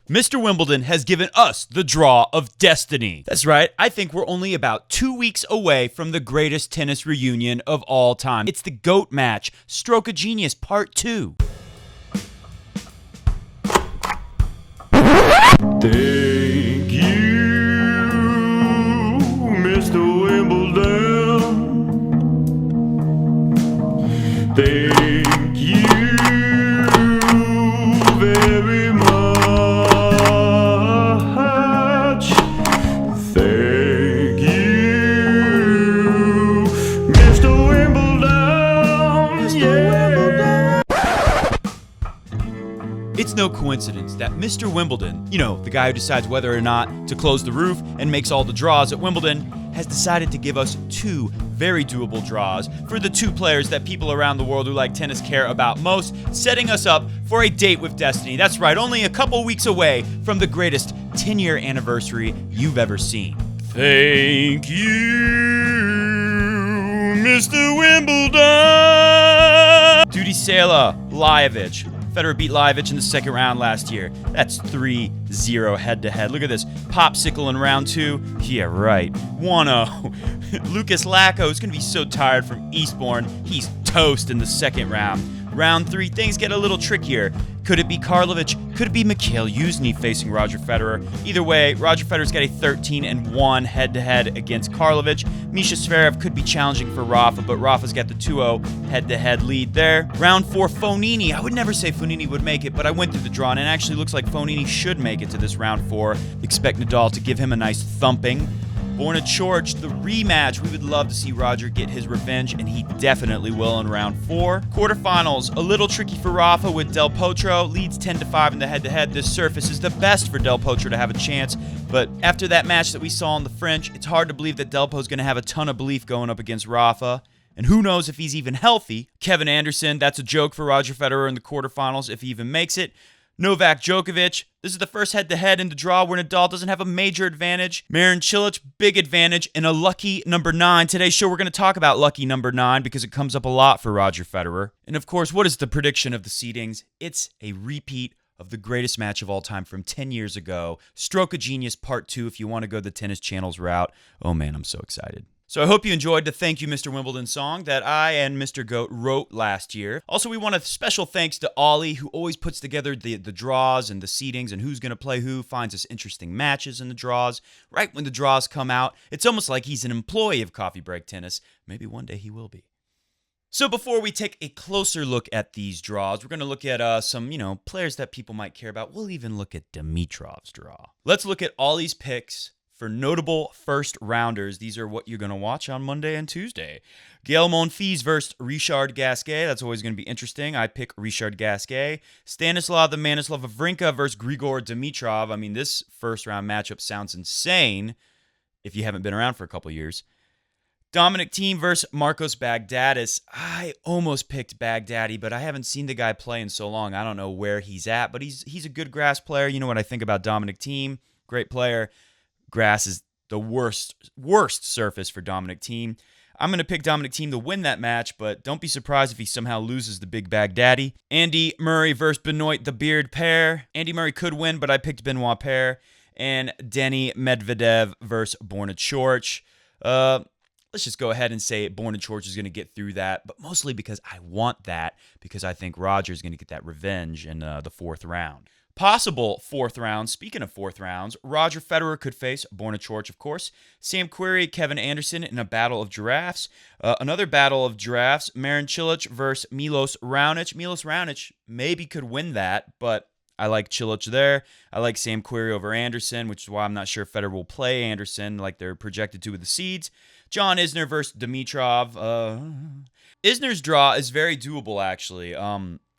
Mr. Wimbledon has given us the draw of destiny. That's right, I think we're only about 2 weeks away from the greatest tennis reunion of all time. It's the GOAT match, Stroke of Genius Part 2. Thank you, Mr. Wimbledon. Thank you very much. Thank you, Mr. Wimbledon. Yeah. It's no coincidence that Mr. Wimbledon, the guy who decides whether or not to close the roof and makes all the draws at Wimbledon, has decided to give us 2 very doable draws for the 2 players that people around the world who like tennis care about most, setting us up for a date with destiny. That's right, only a couple weeks away from the greatest 10-year anniversary you've ever seen. Thank you, Mr. Wimbledon! Duty Sela, Lajovic. Federer beat Lajovic in the second round last year. That's 3-0 head-to-head. Look at this. Popsicle in round 2. Yeah, right. 1-0. Lucas Lacko is going to be so tired from Eastbourne. He's toast in the second round. Round 3, things get a little trickier. Could it be Karlovic? Could it be Mikhail Yuzny facing Roger Federer? Either way, Roger Federer's got a 13-1 head-to-head against Karlovic. Misha Zverev could be challenging for Rafa, but Rafa's got the 2-0 head-to-head lead there. Round 4, Fognini. I would never say Fognini would make it, but I went through the draw, and it actually looks like Fognini should make it to this round 4. Expect Nadal to give him a nice thumping. Borna Coric, the rematch. We would love to see Roger get his revenge, and he definitely will in round 4. Quarterfinals, a little tricky for Rafa with Del Potro. Leads 10-5 in the head-to-head. This surface is the best for Del Potro to have a chance, but after that match that we saw in the French, it's hard to believe that Del Po's going to have a ton of belief going up against Rafa. And who knows if he's even healthy. Kevin Anderson, that's a joke for Roger Federer in the quarterfinals if he even makes it. Novak Djokovic, this is the first head-to-head in the draw where Nadal doesn't have a major advantage. Marin Cilic, big advantage, and a lucky number 9. Today's show, we're going to talk about lucky number 9 because it comes up a lot for Roger Federer. And of course, what is the prediction of the seedings? It's a repeat of the greatest match of all time from 10 years ago. Stroke of Genius Part 2 if you want to go the Tennis Channel's route. Oh man, I'm so excited. So I hope you enjoyed the Thank You, Mr. Wimbledon song that I and Mr. Goat wrote last year. Also, we want a special thanks to Ollie, who always puts together the draws and the seedings and who's going to play who, finds us interesting matches in the draws. Right when the draws come out, it's almost like he's an employee of Coffee Break Tennis. Maybe one day he will be. So before we take a closer look at these draws, we're going to look at some, players that people might care about. We'll even look at Dimitrov's draw. Let's look at Ollie's picks for notable first rounders. These are what you're going to watch on Monday and Tuesday. Gael Monfils versus Richard Gasquet. That's always going to be interesting. I pick Richard Gasquet. Stanislav the Manislav Wawrinka versus Grigor Dimitrov. I mean, this first round matchup sounds insane if you haven't been around for a couple years. Dominic Thiem versus Marcos Baghdatis. I almost picked Baghdadi, but I haven't seen the guy play in so long. I don't know where he's at, but he's a good grass player. You know what I think about Dominic Thiem. Great player. Grass is the worst surface for Dominic Thiem. I'm going to pick Dominic Thiem to win that match, but don't be surprised if he somehow loses the big Baghdadi. Andy Murray versus Benoit the Beard pair. Andy Murray could win, but I picked Benoit pair. And Denny Medvedev versus Borna Coric. Let's just go ahead and say Borna Coric is going to get through that, but mostly because I want that, because I think Roger is going to get that revenge in the 4th round. Possible 4th round. Speaking of 4th rounds, Roger Federer could face Borna Coric, of course. Sam Querrey, Kevin Anderson in a battle of giraffes. Another battle of giraffes, Marin Cilic versus Milos Raonic. Milos Raonic maybe could win that, but I like Cilic there. I like Sam Querrey over Anderson, which is why I'm not sure Federer will play Anderson like they're projected to with the seeds. John Isner versus Dimitrov. Isner's draw is very doable, actually.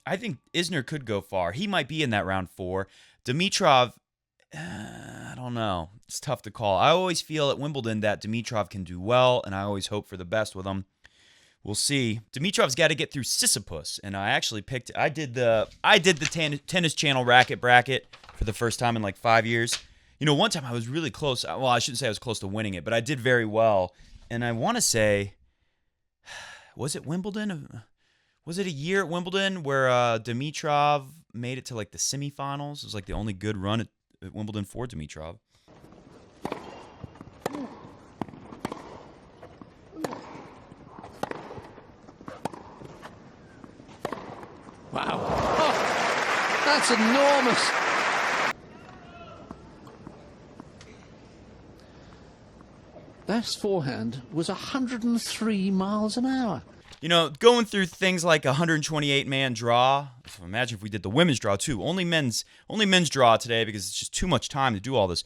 I think Isner could go far. He might be in that round 4. Dimitrov, I don't know. It's tough to call. I always feel at Wimbledon that Dimitrov can do well, and I always hope for the best with him. We'll see. Dimitrov's got to get through Sisyphus, and I actually picked. I did the Tennis Channel Racquet Bracket for the first time in like 5 years. One time I was really close. Well, I shouldn't say I was close to winning it, but I did very well. And I want to say, was it Wimbledon? Was it a year at Wimbledon where Dimitrov made it to like the semifinals? It was like the only good run at at Wimbledon for Dimitrov. Wow. Oh, that's enormous. That forehand was 103 miles an hour. You know, going through things like a 128-man draw. So imagine if we did the women's draw too. Only men's draw today because it's just too much time to do all this.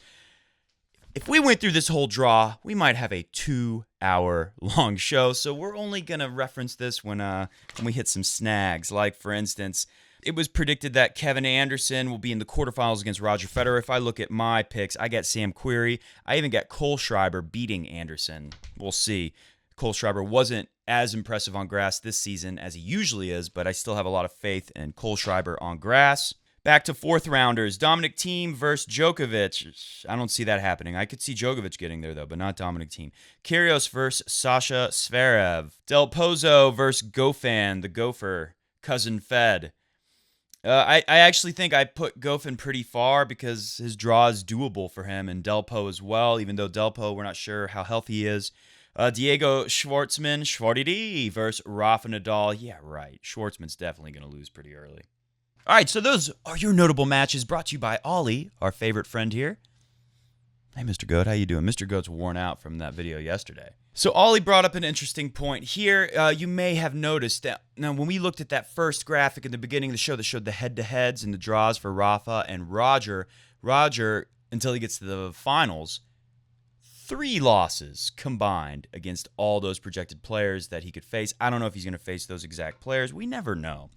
If we went through this whole draw, we might have a 2-hour-long show. So we're only gonna reference this when we hit some snags. Like for instance, it was predicted that Kevin Anderson will be in the quarterfinals against Roger Federer. If I look at my picks, I got Sam Querrey. I even got Cole Schreiber beating Anderson. We'll see. Cole Schreiber wasn't as impressive on grass this season as he usually is, but I still have a lot of faith in Cole Schreiber on grass. Back to fourth rounders. Dominic Thiem versus Djokovic. I don't see that happening. I could see Djokovic getting there, though, but not Dominic Thiem. Kyrgios versus Sasha Zverev. Del Pozo versus Goffin, the Gopher, cousin Fed. I actually think I put Goffin pretty far because his draw is doable for him, and Delpo as well, even though Delpo, we're not sure how healthy he is. Diego Schwartzman versus Rafa Nadal. Yeah, right. Schwartzman's definitely going to lose pretty early. All right, so those are your notable matches brought to you by Ollie, our favorite friend here. Hey, Mr. Goat, how you doing? Mr. Goat's worn out from that video yesterday. So Ollie brought up an interesting point here. You may have noticed that now when we looked at that first graphic in the beginning of the show that showed the head-to-heads and the draws for Rafa and Roger, until he gets to the finals, 3 losses combined against all those projected players that he could face. I don't know if he's going to face those exact players. We never know.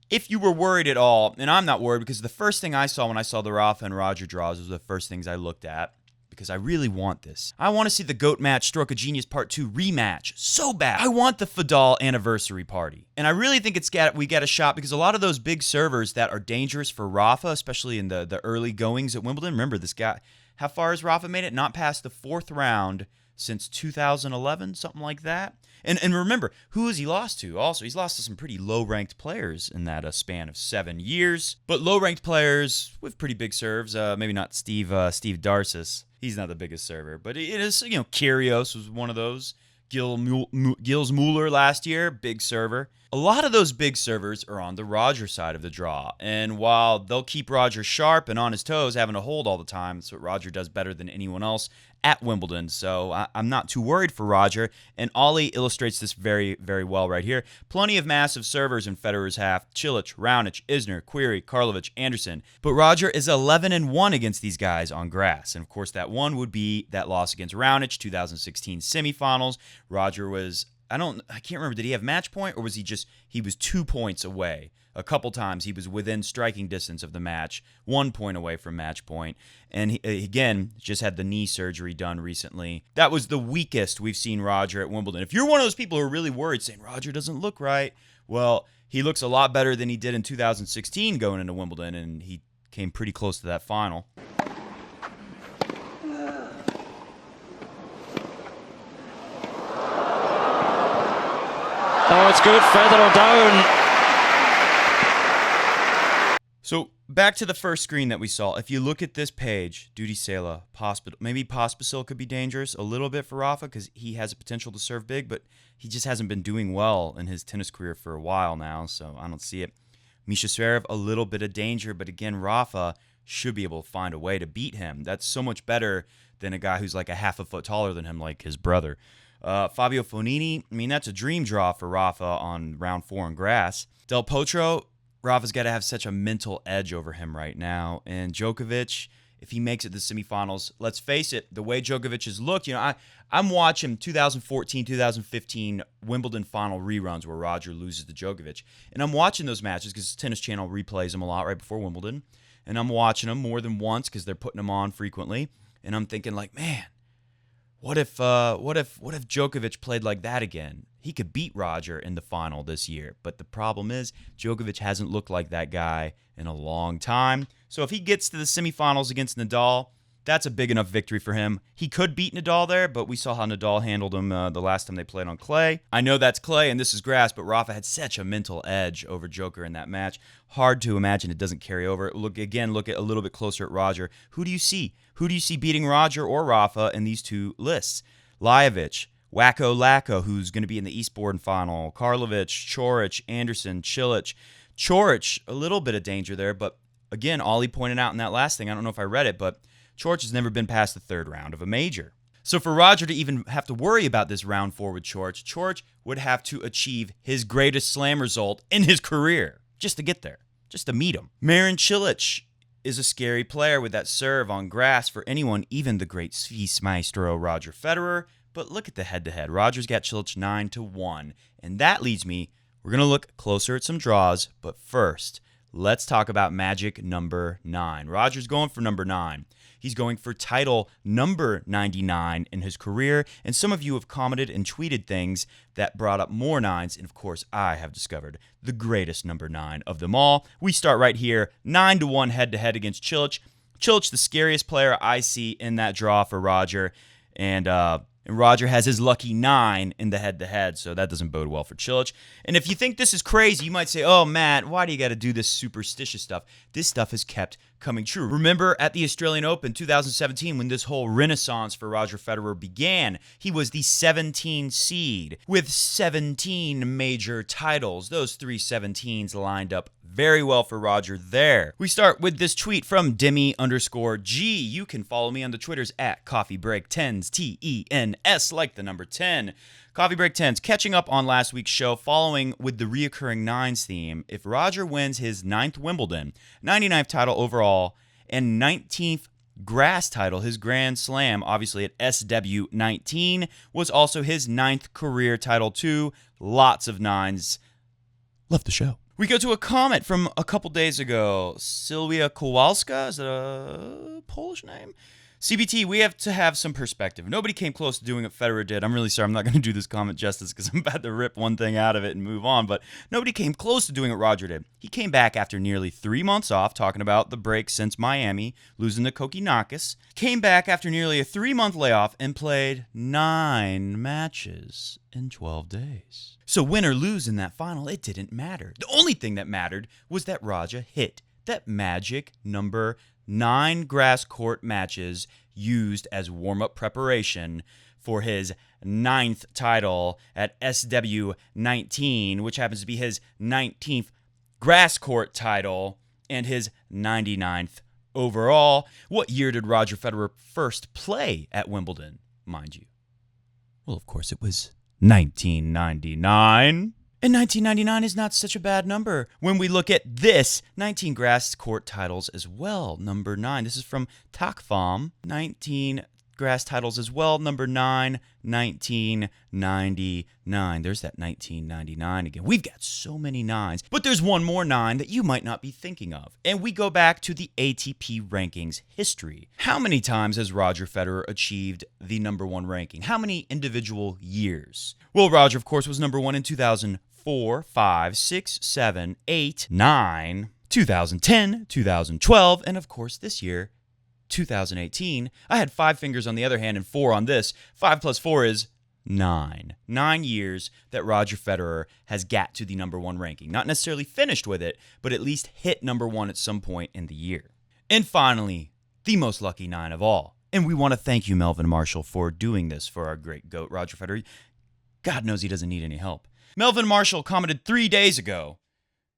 If you were worried at all, and I'm not worried because the first thing I saw when I saw the Rafa and Roger draws was the first things I looked at because I really want this. I want to see the GOAT match Stroke of Genius Part 2 rematch so bad. I want the Fadal anniversary party. And I really think we get a shot because a lot of those big servers that are dangerous for Rafa, especially in the early goings at Wimbledon. Remember this guy, how far has Rafa made it? Not past the 4th round since 2011, something like that. And remember, who has he lost to? Also, he's lost to some pretty low-ranked players in that span of 7 years. But low-ranked players with pretty big serves. Maybe not Steve Darcis. He's not the biggest server. But it is, Kyrgios was one of those. Gilles Muller last year, big server. A lot of those big servers are on the Roger side of the draw. And while they'll keep Roger sharp and on his toes, having to hold all the time, that's what Roger does better than anyone else at Wimbledon. So I'm not too worried for Roger. And Ollie illustrates this very, very well right here. Plenty of massive servers in Federer's half. Cilic, Raonic, Isner, Querrey, Karlovic, Anderson. But Roger is 11-1 against these guys on grass. And of course, that one would be that loss against Raonic, 2016 semifinals. Roger was, I can't remember, did he have match point or was he was 2 points away? A couple times he was within striking distance of the match, 1 point away from match point. And he, again, just had the knee surgery done recently. That was the weakest we've seen Roger at Wimbledon. If you're one of those people who are really worried saying Roger doesn't look right, well, he looks a lot better than he did in 2016 going into Wimbledon, and he came pretty close to that final. Oh, it's good. Federer down. So back to the first screen that we saw. If you look at this page, Duty Sela, maybe Pospisil could be dangerous a little bit for Rafa because he has a potential to serve big, but he just hasn't been doing well in his tennis career for a while now, so I don't see it. Misha Zverev, a little bit of danger, but again, Rafa should be able to find a way to beat him. That's so much better than a guy who's like a half a foot taller than him, like his brother. Fabio Fognini, that's a dream draw for Rafa on round 4 on grass. Del Potro, Rafa's got to have such a mental edge over him right now. And Djokovic, if he makes it to the semifinals, let's face it, the way Djokovic has looked, I'm watching 2014, 2015 Wimbledon final reruns where Roger loses to Djokovic. And I'm watching those matches because Tennis Channel replays them a lot right before Wimbledon. And I'm watching them more than once because they're putting them on frequently. And I'm thinking like, man, what if Djokovic played like that again? He could beat Roger in the final this year. But the problem is Djokovic hasn't looked like that guy in a long time. So if he gets to the semifinals against Nadal, That's a big enough victory for him. He could beat Nadal there, but we saw how Nadal handled him the last time they played on clay. I know that's clay and this is grass, but Rafa had such a mental edge over Joker in that match. Hard to imagine it doesn't carry over. Look at a little bit closer at Roger. Who do you see? Who do you see beating Roger or Rafa in these two lists? Lajovic, Wacko Lacko, who's going to be in the Eastbourne final, Karlovic, Coric, Anderson, Cilic. Coric, a little bit of danger there, but again, Ollie pointed out in that last thing, I don't know if I read it, but Coric has never been past the third round of a major. So for Roger to even have to worry about this round 4 with Coric would have to achieve his greatest slam result in his career just to get there, just to meet him. Marin Cilic is a scary player with that serve on grass for anyone, even the great Swiss maestro Roger Federer. But look at the head-to-head. Roger's got Cilic 9-1, and that leads me, we're going to look closer at some draws, but first, let's talk about magic number 9. Roger's going for number 9. He's going for title number 99 in his career, and some of you have commented and tweeted things that brought up more 9s, and of course, I have discovered the greatest number 9 of them all. We start right here, 9-1 head-to-head against Cilic. Cilic, the scariest player I see in that draw for Roger, and Roger has his lucky 9 in the head-to-head, so that doesn't bode well for Cilic. And if you think this is crazy, you might say, oh, Matt, why do you got to do this superstitious stuff? This stuff has kept coming true. Remember at the Australian Open 2017 when this whole renaissance for Roger Federer began? He was the 17 seed with 17 major titles. Those 3 17s lined up very well for Roger there. We start with this tweet from Demi_G. You can follow me on the Twitters at CoffeeBreak10s, TENS, like the number 10. Coffee Break 10s, catching up on last week's show, following with the reoccurring 9s theme. If Roger wins his 9th Wimbledon, 99th title overall, and 19th grass title, his Grand Slam, obviously at SW19, was also his 9th career title too. Lots of 9s. Love the show. We go to a comment from a couple days ago. Sylwia Kowalska, is that a Polish name? CBT, we have to have some perspective. Nobody came close to doing what Federer did. I'm really sorry. I'm not going to do this comment justice because I'm about to rip one thing out of it and move on. But nobody came close to doing what Roger did. He came back after nearly 3 months off, talking about the break since Miami, losing to Kokkinakis. Came back after nearly a 3-month layoff and played 9 matches in 12 days. So win or lose in that final, it didn't matter. The only thing that mattered was that Roger hit that magic number 9 grass court matches used as warm-up preparation for his 9th title at SW19, which happens to be his 19th grass court title and his 99th overall. What year did Roger Federer first play at Wimbledon, mind you? Well, of course, it was 1999. And 1999 is not such a bad number when we look at this 19 grass court titles as well, number 9. This is from Takfam, 19 grass titles as well, number 9, 1999. There's that 1999 again. We've got so many 9s, but there's one more 9 that you might not be thinking of. And we go back to the ATP rankings history. How many times has Roger Federer achieved the number 1 ranking? How many individual years? Well, Roger, of course, was number 1 in 2004, 5, 6, 7, 8, 9, 2010, 2012, and of course this year, 2018. I had 5 fingers on the other hand and 4 on this. 5 plus 4 is 9. 9 years that Roger Federer has got to the number 1 ranking. Not necessarily finished with it, but at least hit number 1 at some point in the year. And finally, the most lucky 9 of all. And we want to thank you, Melvin Marshall, for doing this for our great GOAT, Roger Federer. God knows he doesn't need any help. Melvin Marshall commented 3 days ago,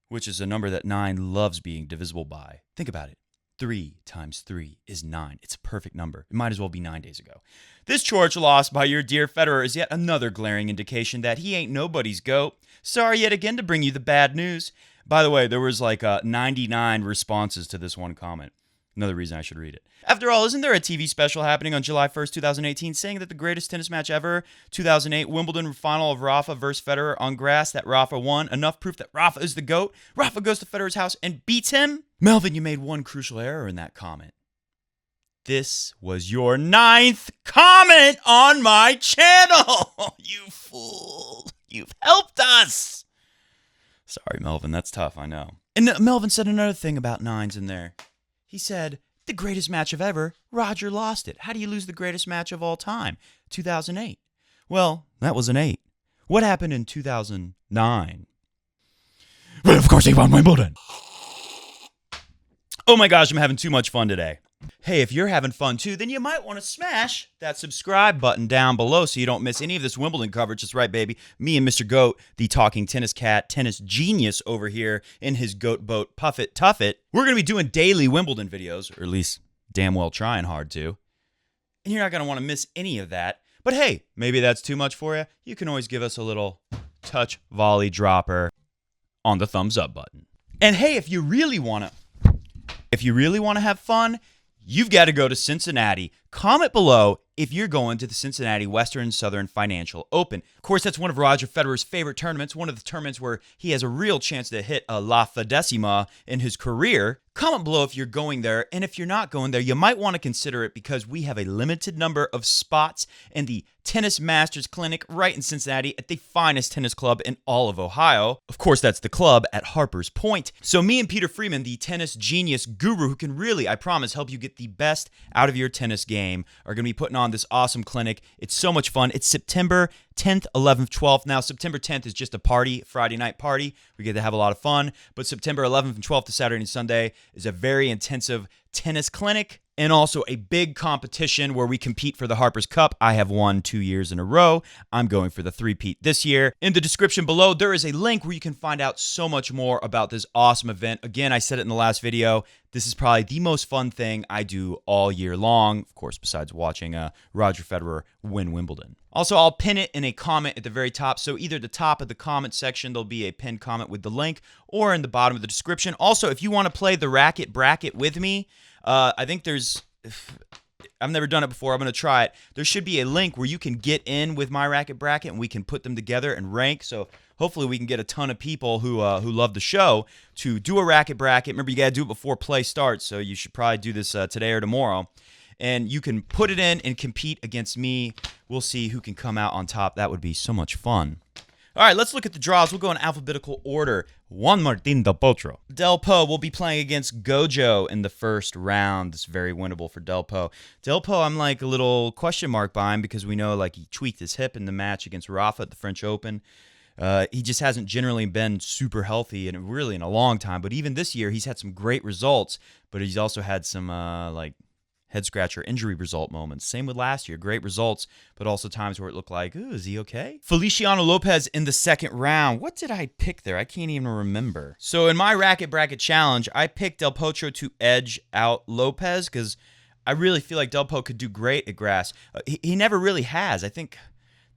which is a number that 9 loves being divisible by. Think about it. 3 times 3 is 9. It's a perfect number. It might as well be 9 days ago. This Coric loss by your dear Federer is yet another glaring indication that he ain't nobody's GOAT. Sorry yet again to bring you the bad news. By the way, there was like 99 responses to this one comment. Another reason I should read it. After all, isn't there a TV special happening on July 1st, 2018 saying that the greatest tennis match ever, 2008 Wimbledon final of Rafa versus Federer on grass, that Rafa won? Enough proof that Rafa is the GOAT? Rafa goes to Federer's house and beats him? Melvin, you made one crucial error in that comment. This was your 9th comment on my channel. You fool. You've helped us. Sorry, Melvin. That's tough, I know. And Melvin said another thing about 9s in there. He said, The greatest match of ever, Roger lost it. How do you lose the greatest match of all time? 2008. Well, that was an 8. What happened in 2009? Well, of course he won Wimbledon. Oh my gosh, I'm having too much fun today. Hey, if you're having fun too, then you might want to smash that subscribe button down below so you don't miss any of this Wimbledon coverage. That's right, baby. Me and Mr. Goat, the talking tennis cat, tennis genius over here in his goat boat, Puffit Tuffit. We're going to be doing daily Wimbledon videos, or at least damn well trying hard to. And you're not going to want to miss any of that. But hey, maybe that's too much for you. You can always give us a little touch volley dropper on the thumbs up button. And hey, if you really want to have fun, you've got to go to Cincinnati. Comment below if you're going to the Cincinnati Western Southern Financial Open. Of course, that's one of Roger Federer's favorite tournaments, one of the tournaments where he has a real chance to hit a La Fedesima in his career. Comment below if you're going there, and if you're not going there, you might want to consider it because we have a limited number of spots in the Tennis Masters Clinic right in Cincinnati at the finest tennis club in all of Ohio. Of course, that's the club at Harper's Point. So me and Peter Freeman, the tennis genius guru who can really, I promise, help you get the best out of your tennis game, are going to be putting on this awesome clinic. It's so much fun. It's September 10th, 11th, 12th. Now, September 10th is just a party, Friday night party. We get to have a lot of fun. But September 11th and 12th, to Saturday and Sunday, is a very intensive tennis clinic and also a big competition where we compete for the Harper's Cup. I have won 2 years in a row. I'm going for the three-peat this year. In the description below, there is a link where you can find out so much more about this awesome event. Again, I said it in the last video. This is probably the most fun thing I do all year long, of course, besides watching Roger Federer win Wimbledon. Also, I'll pin it in a comment at the very top. So either the top of the comment section, there'll be a pinned comment with the link, or in the bottom of the description. Also, if you want to play the Racquet Bracket with me, I think I've never done it before. I'm going to try it. There should be a link where you can get in with my Racquet Bracket and we can put them together and rank. So hopefully we can get a ton of people who love the show to do a Racquet Bracket. Remember, you got to do it before play starts. So you should probably do this today or tomorrow. And you can put it in and compete against me. We'll see who can come out on top. That would be so much fun. All right, let's look at the draws. We'll go in alphabetical order. Juan Martín Del Potro. Del Po will be playing against Gojo in the first round. It's very winnable for Del Po. Del Po, I'm like a little question mark by him because we know like he tweaked his hip in the match against Rafa at the French Open. He just hasn't generally been super healthy and really in a long time. But even this year, he's had some great results, but he's also had some like head-scratcher injury result moments. Same with last year. Great results, but also times where it looked like, ooh, is he okay? Feliciano Lopez in the second round. What did I pick there? I can't even remember. So in my Racquet Bracket Challenge, I picked Del Potro to edge out Lopez because I really feel like Del Po could do great at grass. He never really has. I think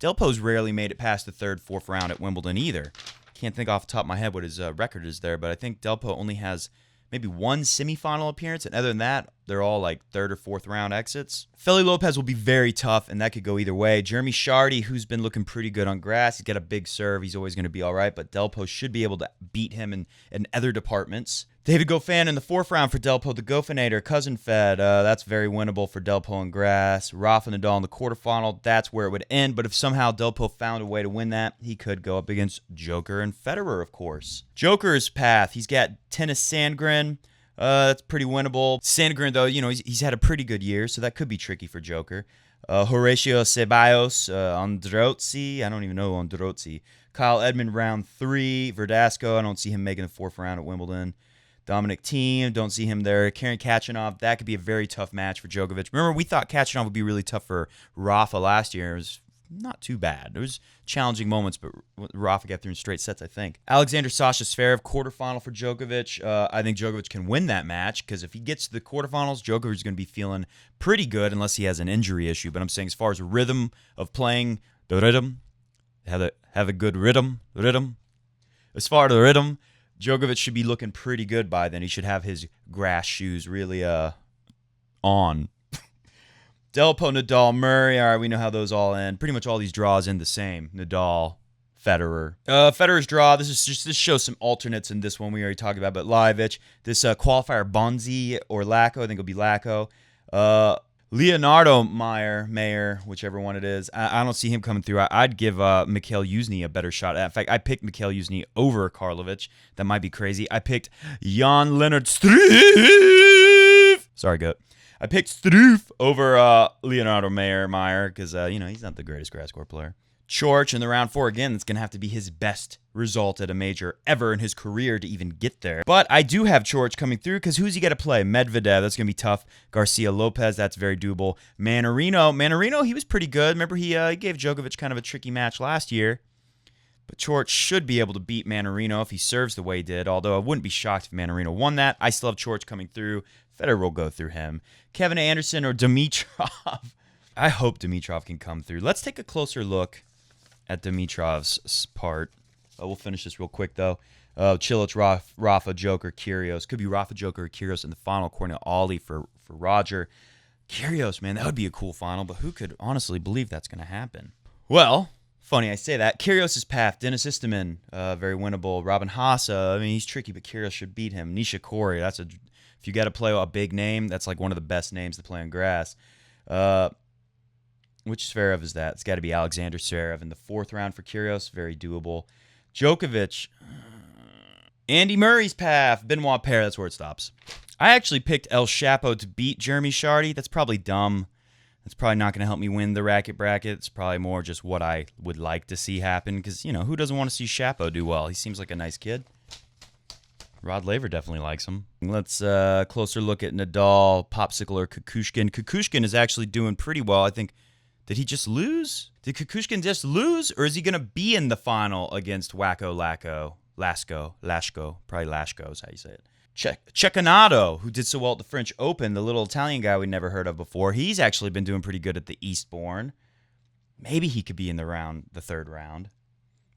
Del Po's rarely made it past the third, fourth round at Wimbledon either. Can't think off the top of my head what his record is there, but I think Del Po only has maybe one semifinal appearance, and other than that, they're all like third or fourth round exits. Feli Lopez will be very tough, and that could go either way. Jeremy Chardy, who's been looking pretty good on grass, he's got a big serve. He's always going to be all right, but Del Po should be able to beat him in other departments. David Goffin in the fourth round for Del Po, the Goffinator, cousin Fed. That's very winnable for Del Po on grass. Rafa Nadal in the quarterfinal, that's where it would end. But if somehow Del Po found a way to win that, he could go up against Joker and Federer, of course. Joker's path, he's got Tennis Sandgren. That's pretty winnable. Sandgren, though, you know, he's had a pretty good year, so that could be tricky for Joker. Horacio Ceballos, Androzzi. I don't even know Androzzi. Kyle Edmund, round 3. Verdasco, I don't see him making the fourth round at Wimbledon. Dominic Thiem, don't see him there. Karen Khachanov, that could be a very tough match for Djokovic. Remember, we thought Khachanov would be really tough for Rafa last year. It was not too bad. There was challenging moments, but Rafa got through in straight sets, I think. Alexander Sasha Zverev, quarterfinal for Djokovic. I think Djokovic can win that match because if he gets to the quarterfinals, Djokovic is going to be feeling pretty good unless he has an injury issue. But I'm saying as far as rhythm of playing, the rhythm, have a good rhythm. As far as the rhythm, Djokovic should be looking pretty good by then. He should have his grass shoes really on. Del Po, Nadal, Murray. All right, we know how those all end. Pretty much all these draws end the same. Nadal, Federer. Federer's draw. This shows some alternates in this one we already talked about. But Lajovic, this qualifier Bonzi or Lacko. I think it'll be Lacko. Leonardo Mayer, whichever one it is. I don't see him coming through. I'd give Mikhail Yuzny a better shot. In fact, I picked Mikhail Yuzny over Karlovic. That might be crazy. I picked Jan-Lennard Struff. Sorry, Goat. I picked Struff over Leonardo Meyer because, he's not the greatest grass court player. Coric in the round 4 again. That's going to have to be his best result at a major ever in his career to even get there. But I do have Coric coming through because who's he got to play? Medvedev, that's going to be tough. Garcia Lopez, that's very doable. Manarino, he was pretty good. Remember, he gave Djokovic kind of a tricky match last year. But Coric should be able to beat Manarino if he serves the way he did, although I wouldn't be shocked if Manarino won that. I still have Coric coming through. Federer will go through him. Kevin Anderson or Dimitrov. I hope Dimitrov can come through. Let's take a closer look at Dimitrov's part. We'll finish this real quick, though. Cilic, Rafa, Joker, Kyrgios. Could be Rafa, Joker, or Kyrgios in the final, according to Ollie for Roger. Kyrgios, man, that would be a cool final, but who could honestly believe that's going to happen? Well, funny I say that. Kyrgios' path, Dennis Istomin, very winnable. Robin Haase, I mean, he's tricky, but Kyrgios should beat him. Nishikori, if you got to play a big name, that's like one of the best names to play on grass. Which Zverev is that? It's got to be Alexander Zverev in the 4th round for Kyrgios. Very doable. Djokovic. Andy Murray's path. Benoit Paire. That's where it stops. I actually picked El Chapo to beat Jeremy Chardy. That's probably dumb. That's probably not going to help me win the Racquet Bracket. It's probably more just what I would like to see happen because, who doesn't want to see Chapo do well? He seems like a nice kid. Rod Laver definitely likes him. Let's closer look at Nadal, Popsicle, or Kukushkin. Kukushkin is actually doing pretty well. I think. Did he just lose? Did Kukushkin just lose? Or is he going to be in the final against Lasco? Probably Lashko is how you say it. Cecchinato, who did so well at the French Open, the little Italian guy we never heard of before. He's actually been doing pretty good at the Eastbourne. Maybe he could be in the 3rd round.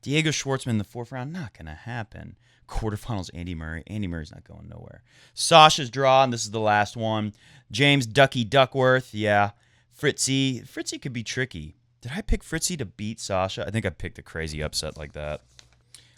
Diego Schwartzman in the 4th round? Not going to happen. Quarterfinals, Andy Murray. Andy Murray's not going nowhere. Sasha's draw, and this is the last one. James Ducky Duckworth, yeah. Fritzy could be tricky. Did I pick Fritzy to beat Sasha? I think I picked a crazy upset like that.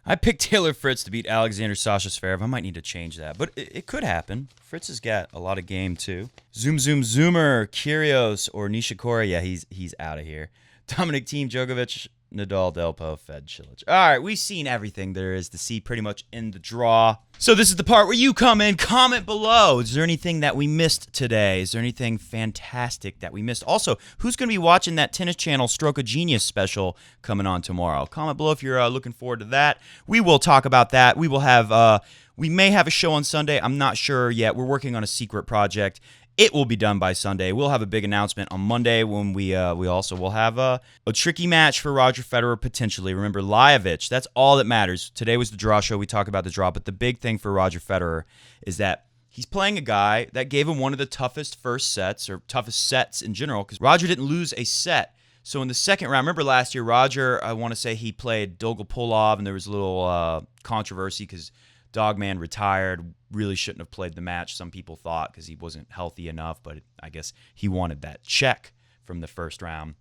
I picked Taylor Fritz to beat Alexander Sasha Zverev. I might need to change that, but it could happen. Fritz has got a lot of game too. Zoomer, Kyrgios, or Nishikori. Yeah, he's out of here. Dominic Thiem, Djokovic, Nadal, Delpo, Fed, Cilic. All right, we've seen everything there is to see pretty much in the draw. So this is the part where you come in, comment below. Is there anything that we missed today? Is there anything fantastic that we missed? Also, who's going to be watching that Tennis Channel Stroke of Genius special coming on tomorrow? Comment below if you're looking forward to that. We will talk about that. We will have, we may have a show on Sunday. I'm not sure yet. We're working on a secret project. It will be done by Sunday. We'll have a big announcement on Monday when we also will have a tricky match for Roger Federer potentially. Remember, Lajovic, that's all that matters. Today was the draw show. We talked about the draw, but the big thing for Roger Federer is that he's playing a guy that gave him one of the toughest first sets or toughest sets in general because Roger didn't lose a set. So in the 2nd round, remember last year, Roger, I want to say he played Dolgopolov, and there was a little controversy because Dogman retired, really shouldn't have played the match, some people thought, because he wasn't healthy enough, but I guess he wanted that check from the 1st round.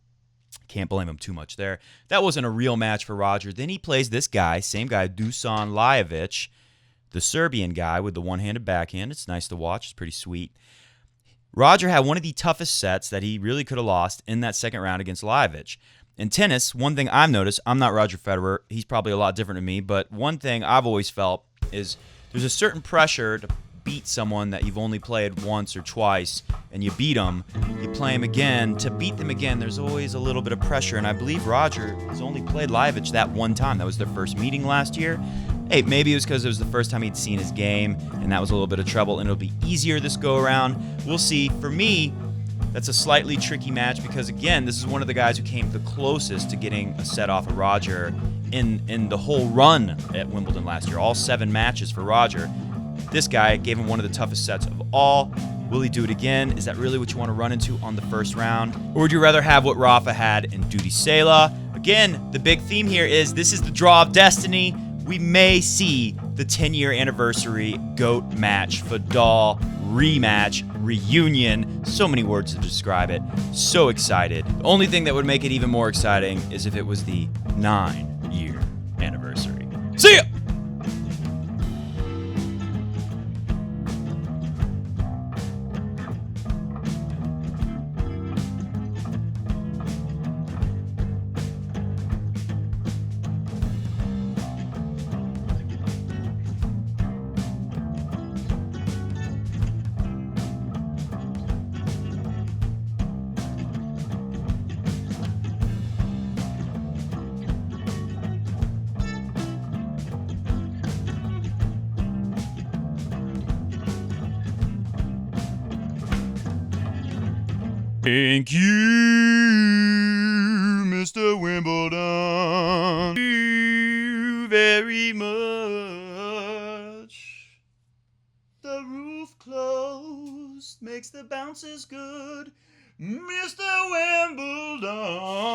Can't blame him too much there. That wasn't a real match for Roger. Then he plays this guy, same guy, Dusan Lajovic, the Serbian guy with the one-handed backhand. It's nice to watch. It's pretty sweet. Roger had one of the toughest sets that he really could have lost in that 2nd round against Lajovic. In tennis, one thing I've noticed, I'm not Roger Federer. He's probably a lot different than me, but one thing I've always felt is there's a certain pressure to beat someone that you've only played once or twice, and you beat them, you play them again. To beat them again, there's always a little bit of pressure, and I believe Roger has only played Lajovic that one time. That was their first meeting last year. Hey, maybe it was because it was the first time he'd seen his game, and that was a little bit of trouble, and it'll be easier this go-around. We'll see. For me, that's a slightly tricky match because, again, this is one of the guys who came the closest to getting a set off of Roger in the whole run at Wimbledon last year. All 7 matches for Roger. This guy gave him one of the toughest sets of all. Will he do it again? Is that really what you want to run into on the 1st round? Or would you rather have what Rafa had in Duty Sela? Again, the big theme here is this is the draw of destiny. We may see the 10-year anniversary GOAT match, Fadal rematch, reunion. So many words to describe it. So excited. The only thing that would make it even more exciting is if it was the 9-year anniversary. See ya! Thank you, Mr. Wimbledon. Thank you very much. The roof closed makes the bounces good. Mr. Wimbledon.